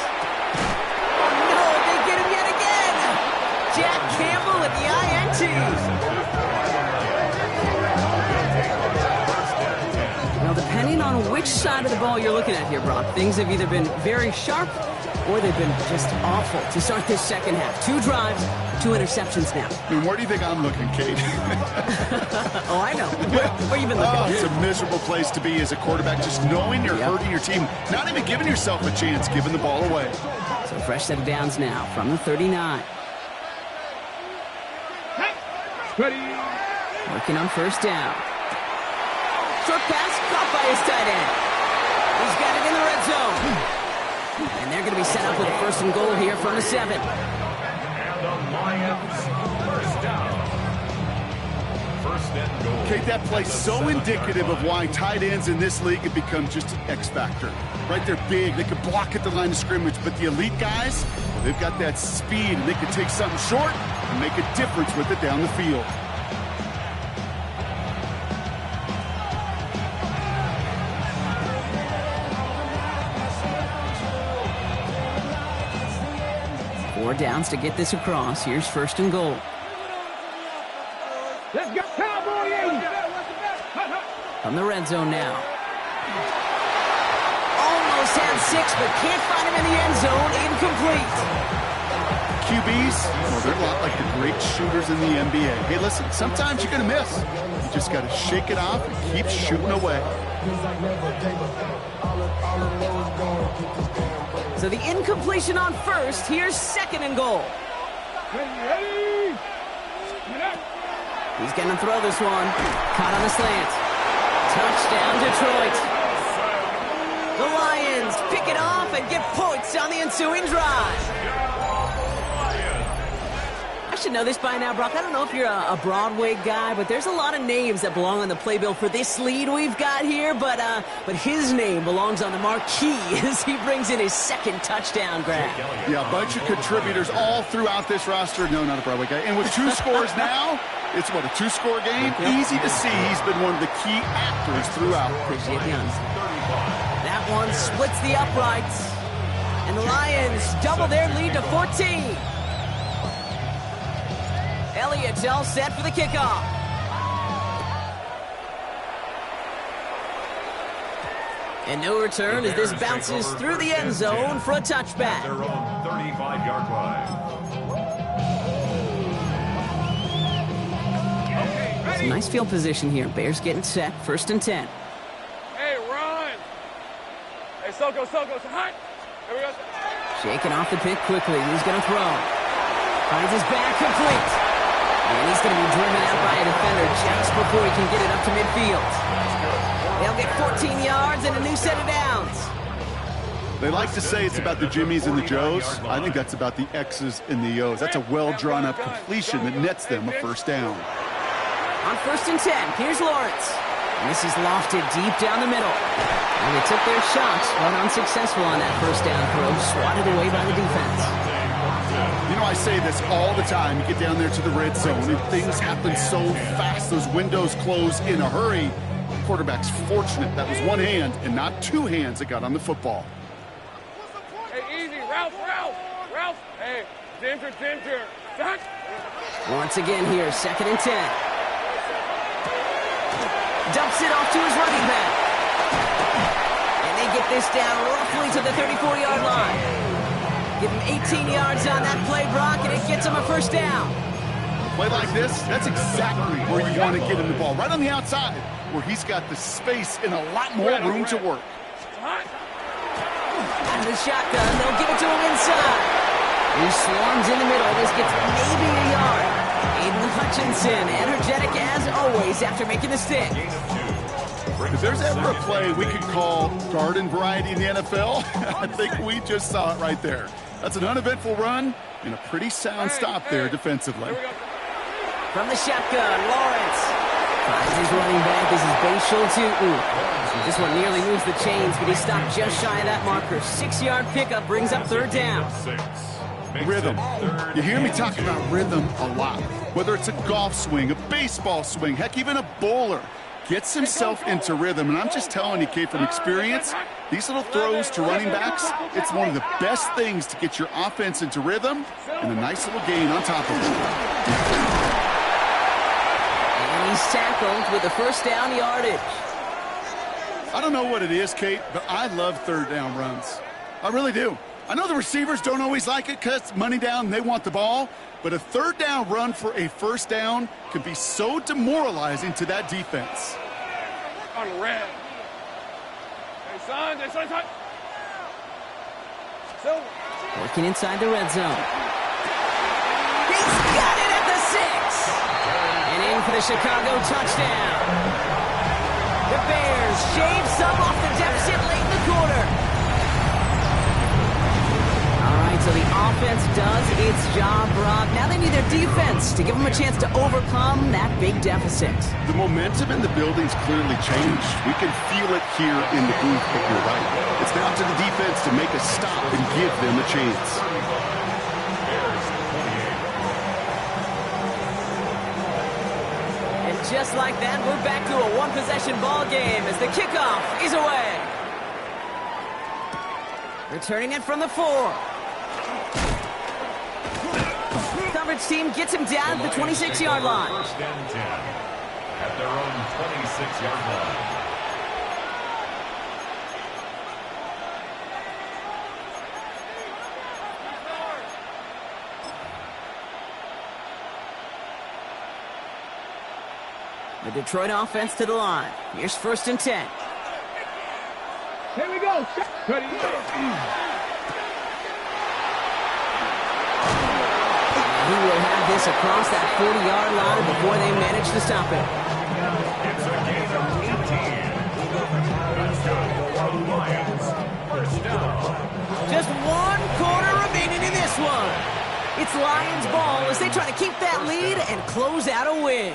Oh, no, they get him yet again. Jack Campbell at the INT. Now, depending on which side of the ball you're looking at here, Brock, things have either been very sharp or they've been just awful to start this second half. 2 drives, 2 interceptions now. I mean, where do you think I'm looking, Kate? Oh, I know. Where you been looking? Oh, it's a miserable place to be as a quarterback, just knowing you're hurting your team, not even giving yourself a chance, giving the ball away. So fresh set of downs now from the 39. Ready. Working on 1st down. Short pass caught by his tight end. He's got it in the red zone. And they're going to be set up with a 1st and goal here from the 7. And the Lions, 1st down. 1st and goal. Kate, that play's so indicative of why tight ends in this league have become just an X factor. Right, they're big, they could block at the line of scrimmage, but the elite guys, well, they've got that speed, and they could take something short and make a difference with it down the field. Four downs to get this across. Here's 1st and goal. Let's go, Cowboy 80. From the red zone now. Almost had 6, but can't find him in the end zone. Incomplete. QBs, well, they're a lot like the great shooters in the NBA. Hey, listen, sometimes you're going to miss. You just got to shake it off and keep shooting away. So the incompletion on 1st. Here's 2nd and goal. Ready. He's going to throw this one. Caught on the slant. Touchdown, Detroit. The Lions pick it off and get points on the ensuing drive. I should know this by now, Brock. I don't know if you're a Broadway guy, but there's a lot of names that belong on the playbill for this lead we've got here. But his name belongs on the marquee as he brings in his 2nd touchdown grab. Yeah, a bunch of contributors all throughout this roster. No, not a Broadway guy. And with 2 scores now, it's what, a 2-score game? Easy to see he's been one of the key actors throughout. Appreciate the honesty. That one splits the uprights. And the Lions double their lead to 14. Elliott's all set for the kickoff. And no return as this bounces through the end zone for a touchback. Their own 35-yard line. Some nice field position here. Bears getting set. 1st and 10. Hey, run. Hey, Soko, so hot. Here we go. Shaking off the pick quickly. He's going to throw. Finds his back complete. And he's going to be driven out by a defender just before he can get it up to midfield. They'll get 14 yards and a new set of downs. They like to say it's about the Jimmies and the Joes. I think that's about the X's and the O's. That's a well-drawn-up completion that nets them a 1st down. On 1st and 10, here's Lawrence. And this is lofted deep down the middle. And they took their shots, but unsuccessful on that 1st down throw, swatted away by the defense. You know, I say this all the time. You get down there to the red zone, and things happen so fast. Those windows close in a hurry. The quarterback's fortunate that was one hand and not two hands that got on the football. Hey, easy, Ralph. Hey, Ginger. Back. Once again here, 2nd and 10. Dumps it off to his running back. And they get this down roughly to the 34-yard line. Give him 18 yards on that play, Brock, and it gets him a first down. Play like this, that's exactly where you want to get him the ball. Right on the outside, where he's got the space and a lot more room to work. Out of the shotgun, they'll give it to him inside. He swarms in the middle. This gets maybe a yard. Aiden Hutchinson, energetic as always after making the stick. If there's ever a play we could call garden variety in the NFL, I think we just saw it right there. That's an uneventful run and a pretty sound stop there defensively. From the shotgun, Lawrence finds his running back as his base Schultz. This one nearly moves the chains, but he stopped just shy of that marker. 6-yard pickup brings up 3rd down. Rhythm. You hear me talk about rhythm a lot. Whether it's a golf swing, a baseball swing, heck, even a bowler gets himself into rhythm. And I'm just telling you, Kate, from experience, these little throws to running backs, it's one of the best things to get your offense into rhythm and a nice little gain on top of it. And he's tackled with the first down yardage. I don't know what it is, Kate, but I love 3rd down runs. I really do. I know the receivers don't always like it because it's money down and they want the ball, but a 3rd down run for a first down can be so demoralizing to that defense. On red. Hey, son. So. Working inside the red zone. He's got it at the 6. And in for the Chicago touchdown. The Bears shave some off the deficit late in the quarter. So the offense does its job, Rob. Now they need their defense to give them a chance to overcome that big deficit. The momentum in the building's clearly changed. We can feel it here in the booth, but you're right. It's now to the defense to make a stop and give them a chance. And just like that, we're back to a one-possession ball game as the kickoff is away. Returning it from the 4. Coverage team gets him down at the 26-yard line. 1st and 10 at their own 26-yard line. The Detroit offense to the line. Here's 1st and 10. Here we go. He will have this across that 40-yard line before they manage to stop it. It's a gain of 18. Touchdown, Lions. First down. Just 1 quarter remaining in this one. It's Lions ball as they try to keep that lead and close out a win.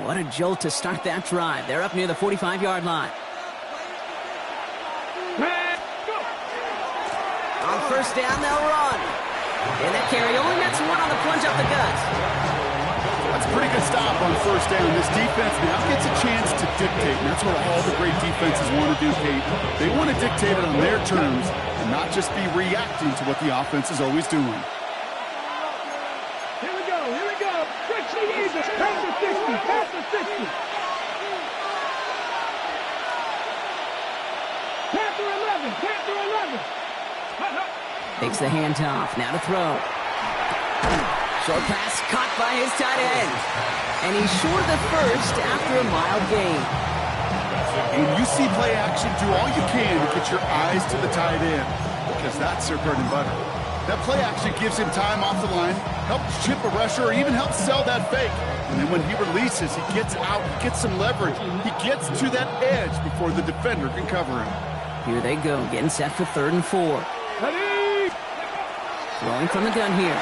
What a jolt to start that drive. They're up near the 45-yard line. On 1st down, they'll run. And that carry only nets 1 on the plunge up the gut. That's a pretty good stop on 1st down. This defense now gets a chance to dictate, and that's what all the great defenses want to do, Kate. They want to dictate it on their terms and not just be reacting to what the offense is always doing. Here we go. 60, pass the 60. Panther 11. Takes the handoff, now to throw. Short pass caught by his tight end. And he's short of the first after a mild gain. When you see play action, do all you can to get your eyes to the tight end, because that's their bread and butter. That play action gives him time off the line, helps chip a rusher, or even helps sell that fake. And then when he releases, he gets out, he gets some leverage. He gets to that edge before the defender can cover him. Here they go, getting set for 3rd and 4. Ready? Rolling from the gun here.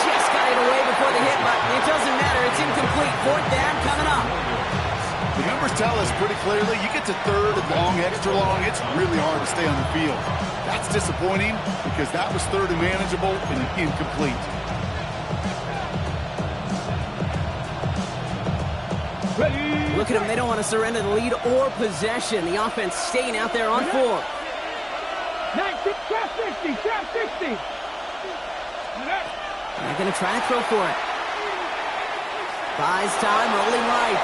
Just got it away before the hit, but it doesn't matter. It's incomplete. Fourth down coming up. The numbers tell us pretty clearly, you get to third and long, extra long, it's really hard to stay on the field. That's disappointing because that was third and manageable and an incomplete. Look at them. They don't want to surrender the lead or possession. The offense staying out there on 4. 19, trap 60, trap 60. They're going to try to throw for it. Buys time, rolling right.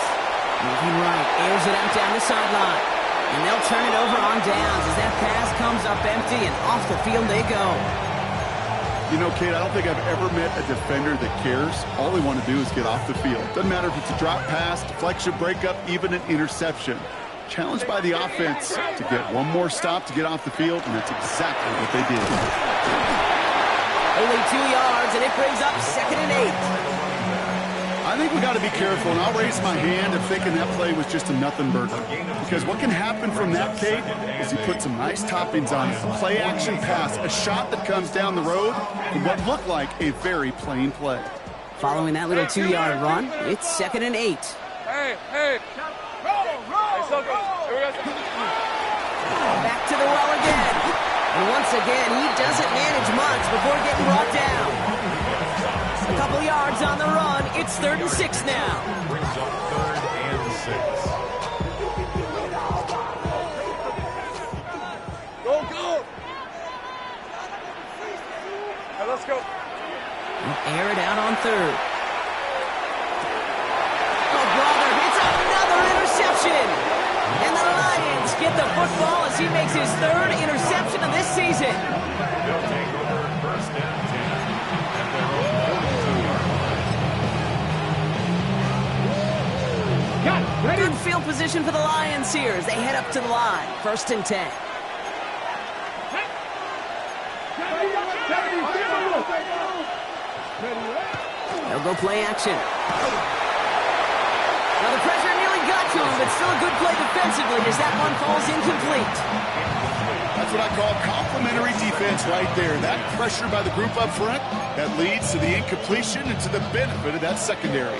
Moving right, airs it out down the sideline. And they'll turn it over on downs as that pass comes up empty and off the field they go. You know, Kate, I don't think I've ever met a defender that cares. All they want to do is get off the field. Doesn't matter if it's a drop pass, deflection, breakup, even an interception. Challenged by the offense to get one more stop to get off the field, and that's exactly what they did. Only 2 yards, and it brings up 2nd and 8. I think we got to be careful, and I'll raise my hand if thinking that play was just a nothing burger. Because what can happen from that, Kate, is he put some nice toppings on it. A play-action pass, a shot that comes down the road, and what looked like a very plain play. Following that little 2-yard run, it's 2nd and 8. Hey, hey. Back to the well again. And once again, he doesn't manage much before getting brought down. A couple yards on the run. It's 3rd and 6 now. Brings up 3rd and 6. Go, go. Hey, let's go. Air it out on 3rd. Oh, brother, it's another interception. And the Lions get the football as he makes his 3rd interception of this season. They'll take over 1st and 10 at their own 42-yard line. Good field position for the Lions here as they head up to the line. 1st and 10. They'll go play action. Now the pressure nearly got to him, but still a good play defensively as that one falls incomplete. That's what I call complimentary defense right there. That pressure by the group up front, that leads to the incompletion and to the benefit of that secondary.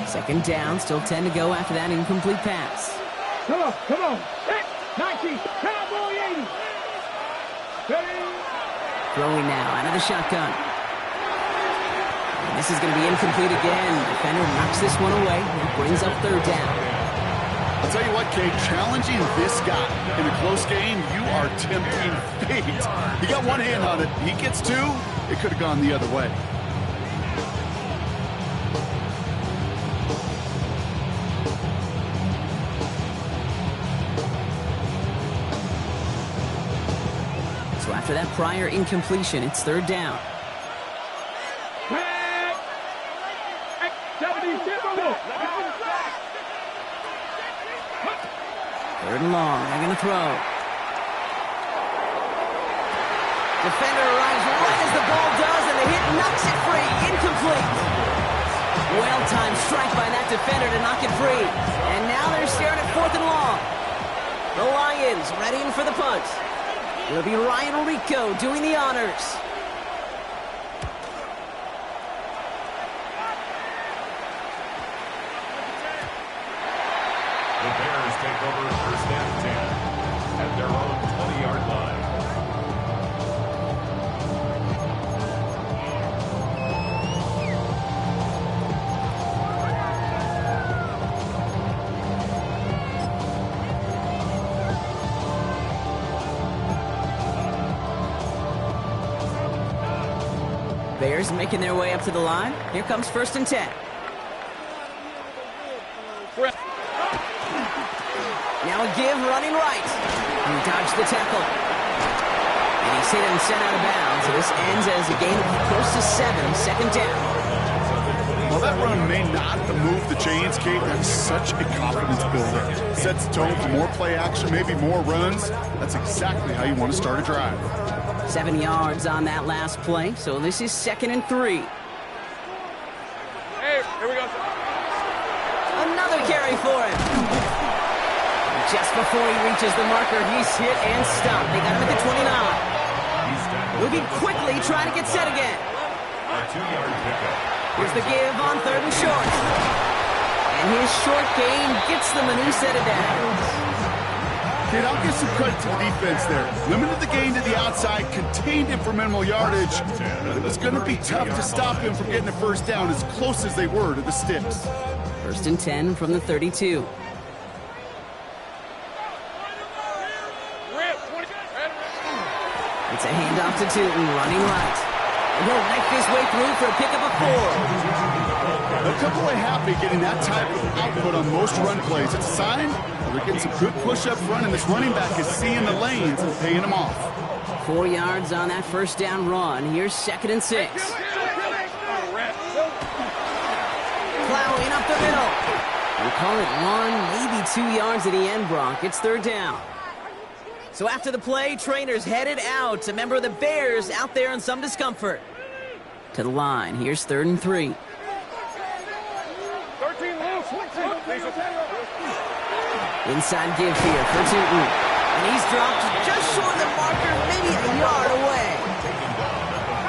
2nd down, still 10 to go after that incomplete pass. Come on, come on. 19, cowboy 80. Ready? Throwing now out of the shotgun. And this is going to be incomplete again. Defender knocks this one away and brings up 3rd down. I'll tell you what, Kate, challenging this guy in a close game, you are tempting fate. He got one hand on it. He gets 2. It could have gone the other way. So after that prior incompletion, it's 3rd down. 3rd and long. They're going to throw. Defender arrives right as the ball does, and the hit knocks it free. Incomplete. Well-timed strike by that defender to knock it free. And now they're staring at 4th and long. The Lions readying for the punt. It'll be Ryan Rico doing the honors. The Bears take over 1st and 10 at their own 20-yard line. Bears making their way up to the line. Here comes 1st and 10. Now a give running right. He dodged the tackle. And he's hit and sent out of bounds. So this ends as a gain of close to 7, 2nd down. Well, that run may not move the chains, Kate. That's such a confidence builder. Sets the tone for more play action, maybe more runs. That's exactly how you want to start a drive. 7 yards on that last play. So this is 2nd and 3. Hey, here we go. Another carry for him. Just before he reaches the marker, he's hit and stopped. They got him at the 29. Moving quickly, trying to get set again. A 2-yard pickup. Here's the give on 3rd and short. And his short gain gets them a new set of downs. Kid, I'll give some credit to the defense there. Limited the gain to the outside, contained him for minimal yardage. But it was going to be tough to stop him from getting a first down as close as they were to the sticks. 1st and 10 from the 32. It's a handoff to Tootin, running right. And he'll knife his way through for a pickup of 4. They'll come away happy getting that type of output on most run plays. It's a sign they're getting some good push up front, and this running back is seeing the lanes and paying them off. 4 yards on that first down run. Here's 2nd and 6. Plowing up the middle. We'll call it 1, maybe 2 yards at the end, Brock. It's 3rd down. So after the play, trainers headed out. A member of the Bears out there in some discomfort. To the line. Here's 3rd and 3. Inside give here for Tootin. And he's dropped just short of the marker, maybe a yard away.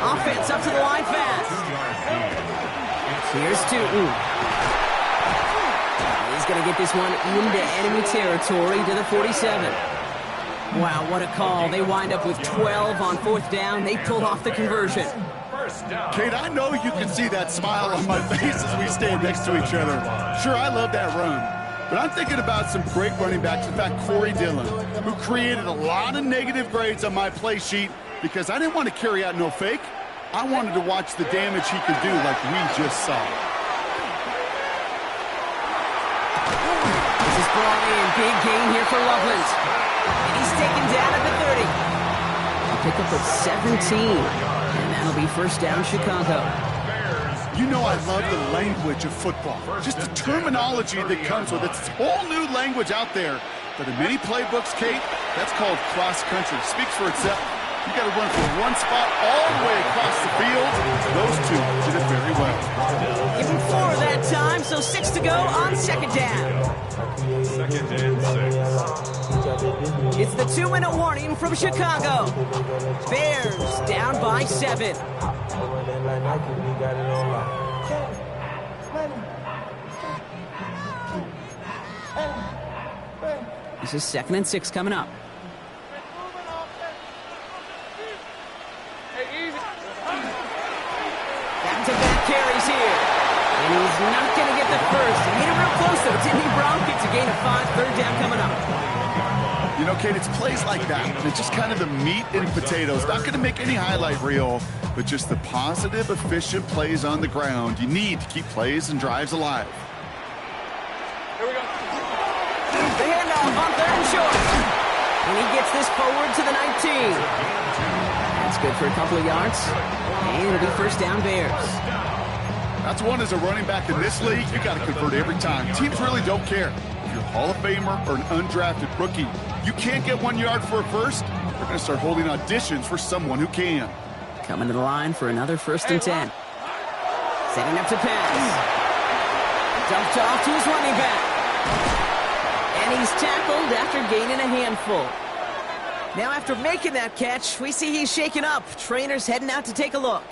Offense up to the line fast. Here's Tootin. He's going to get this one into enemy territory to the 47. Wow, what a call. They wind up with 12 on 4th down. They pull off the conversion. Kate, I know you can see that smile on my face as we stand next to each other. Sure, I love that run. But I'm thinking about some great running backs. In fact, Corey Dillon, who created a lot of negative grades on my play sheet because I didn't want to carry out no fake. I wanted to watch the damage he could do like we just saw. This is brought in. Big gain here for Loveland. And he's taken down at the 30. A pickup of 17. And that'll be 1st down, Chicago. You know I love the language of football. Just the terminology that comes with it. It's a whole new language out there. But in many playbooks, Kate, that's called cross-country. Speaks for itself. You got to run from one spot all the way across the field. Those two did it very well. Give him 4 that time, so 6 to go on 2nd down. 2nd and 6. It's the 2-minute warning from Chicago. Bears down by 7. This is 2nd and 6 coming up. Back-to-back carries here. And he's not going to get the first. He made it real close, though. Didn't he, Brown? Gets a gain of 5. 3rd down coming up. You know, Kate, it's plays like that. And it's just kind of the meat and potatoes. Not going to make any highlight reel, but just the positive, efficient plays on the ground. You need to keep plays and drives alive. Here we go. The handoff on 3rd and short. And he gets this forward to the 19. That's good for a couple of yards. And it'll be 1st down, Bears. That's one as a running back in this league, you got to convert every time. Teams really don't care. If you're a Hall of Famer or an undrafted rookie, you can't get 1 yard for a first, they're going to start holding auditions for someone who can. Coming to the line for another 1st and 10. Setting up to pass. Dumped off to his running back. And he's tackled after gaining a handful. Now after making that catch, we see he's shaken up. Trainers heading out to take a look.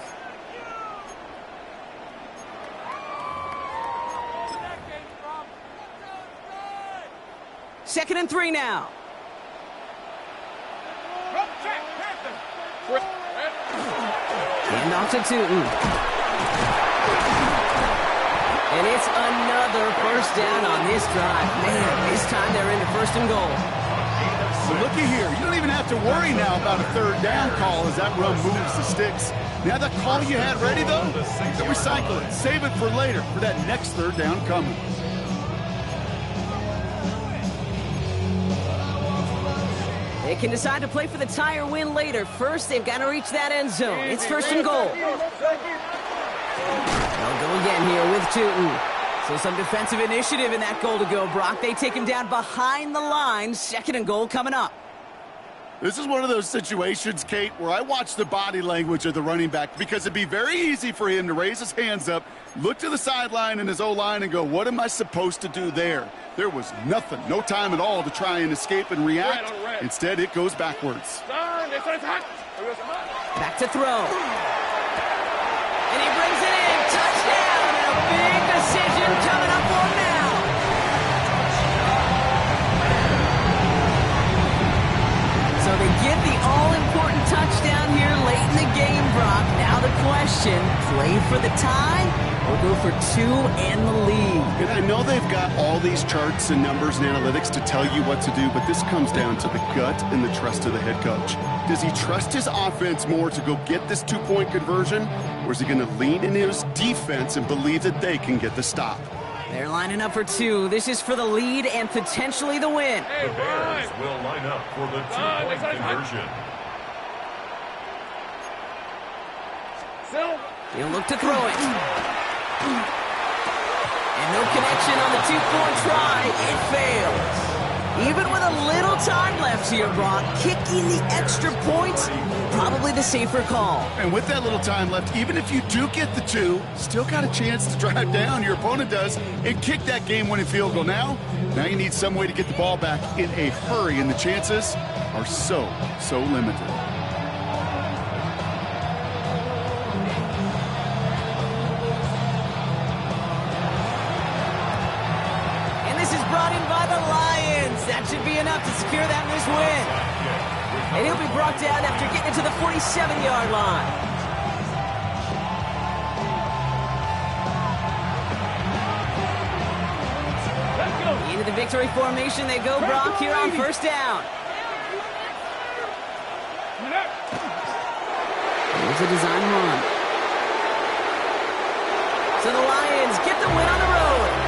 Second and 3 now. Hand off to Tootin. And it's another 1st down on this drive. Man, this time they're into 1st and goal. So looky here, you don't even have to worry now about a 3rd down call as that run moves the sticks. Now that call you had ready, though, then recycle it. Save it for later for that next 3rd down coming. They can decide to play for the tie or win later. First, they've got to reach that end zone. It's 1st and goal. They'll go again here with Tootin. So some defensive initiative in that goal to go, Brock. They take him down behind the line. 2nd and goal coming up. This is one of those situations, Kate, where I watch the body language of the running back because it'd be very easy for him to raise his hands up, look to the sideline in his O-line and go, what am I supposed to do there? There was nothing, no time at all to try and escape and react. Instead, it goes backwards. Back to throw. And he brings it in. Touchdown! And a big decision coming up on now. So they get the all-important touchdown here late in the game, Brock. Now the question, play for the tie or go for 2 and the lead? And I know they've got all these charts and numbers and analytics to tell you what to do, but this comes down to the gut and the trust of the head coach. Does he trust his offense more to go get this 2-point conversion, or is he going to lean in his defense and believe that they can get the stop? They're lining up for 2. This is for the lead and potentially the win. The Bears will line up for the 2-point conversion. He'll look to throw it. And no connection on the 2-point try. It fails. Even with a little time left here, Brock, kicking the extra points, probably the safer call. And with that little time left, even if you do get the 2, still got a chance to drive down, your opponent does, and kick that game-winning field goal. Now you need some way to get the ball back in a hurry, and the chances are so limited. That should be enough to secure that missed win. And he'll be brought down after getting it to the 47-yard line. Into the victory formation they go, Brock, here on first down. Here's a design run. So the Lions get the win on the road.